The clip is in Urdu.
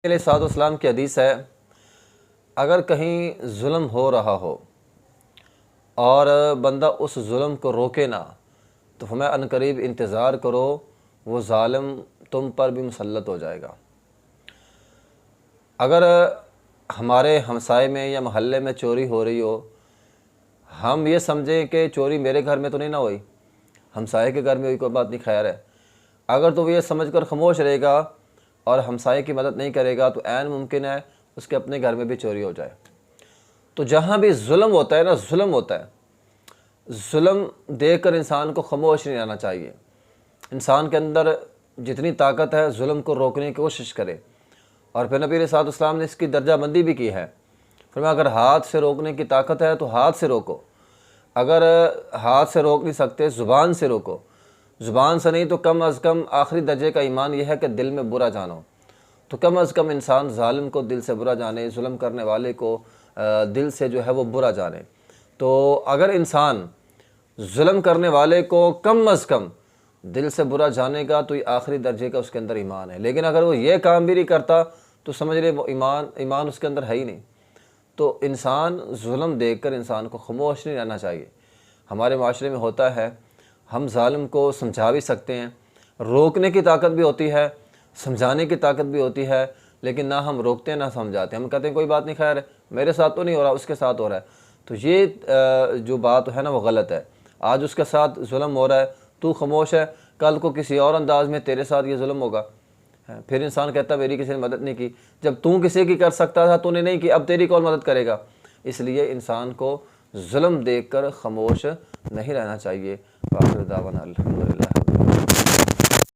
علیہ الصلوۃ والسلام کی حدیث ہے، اگر کہیں ظلم ہو رہا ہو اور بندہ اس ظلم کو روکے نہ تو فرمایا عنقریب انتظار کرو، وہ ظالم تم پر بھی مسلط ہو جائے گا۔ اگر ہمارے ہمسائے میں یا محلے میں چوری ہو رہی ہو، ہم یہ سمجھیں کہ چوری میرے گھر میں تو نہیں نہ ہوئی، ہمسائے کے گھر میں ہوئی، کوئی بات نہیں، خیر ہے۔ اگر تو وہ یہ سمجھ کر خاموش رہے گا اور ہمسائے کی مدد نہیں کرے گا تو عین ممکن ہے اس کے اپنے گھر میں بھی چوری ہو جائے۔ تو جہاں بھی ظلم ہوتا ہے نا، ظلم ہوتا ہے، ظلم دیکھ کر انسان کو خاموش نہیں رہنا چاہیے۔ انسان کے اندر جتنی طاقت ہے ظلم کو روکنے کی کوشش کرے، اور پھر نبی علیہ الصلوۃ والسلام نے اس کی درجہ بندی بھی کی ہے۔ فرمایا اگر ہاتھ سے روکنے کی طاقت ہے تو ہاتھ سے روکو، اگر ہاتھ سے روک نہیں سکتے زبان سے روکو، زبان سے نہیں تو کم از کم آخری درجے کا ایمان یہ ہے کہ دل میں برا جانو، تو کم از کم انسان ظالم کو دل سے برا جانے، ظلم کرنے والے کو دل سے جو ہے وہ برا جانے۔ تو اگر انسان ظلم کرنے والے کو کم از کم دل سے برا جانے گا تو یہ آخری درجے کا اس کے اندر ایمان ہے، لیکن اگر وہ یہ کام بھی نہیں کرتا تو سمجھ لے وہ ایمان اس کے اندر ہے ہی نہیں۔ تو انسان ظلم دیکھ کر انسان کو خاموش نہیں رہنا چاہیے۔ ہمارے معاشرے میں ہوتا ہے، ہم ظالم کو سمجھا بھی سکتے ہیں، روکنے کی طاقت بھی ہوتی ہے، سمجھانے کی طاقت بھی ہوتی ہے، لیکن نہ ہم روکتے ہیں نہ سمجھاتے ہیں، ہم کہتے ہیں کوئی بات نہیں، خیر ہے، میرے ساتھ تو نہیں ہو رہا، اس کے ساتھ ہو رہا ہے۔ تو یہ جو بات ہے نا وہ غلط ہے۔ آج اس کے ساتھ ظلم ہو رہا ہے، تو خاموش ہے، کل کو کسی اور انداز میں تیرے ساتھ یہ ظلم ہوگا، پھر انسان کہتا ہے میری کسی نے مدد نہیں کی۔ جب تو کسی کی کر سکتا تھا تو نے نہیں کی، اب تیری کون مدد کرے گا؟ اس لیے انسان کو ظلم دیکھ کر خاموش نہیں رہنا چاہیے۔ وآخر دعوانا الحمدللہ۔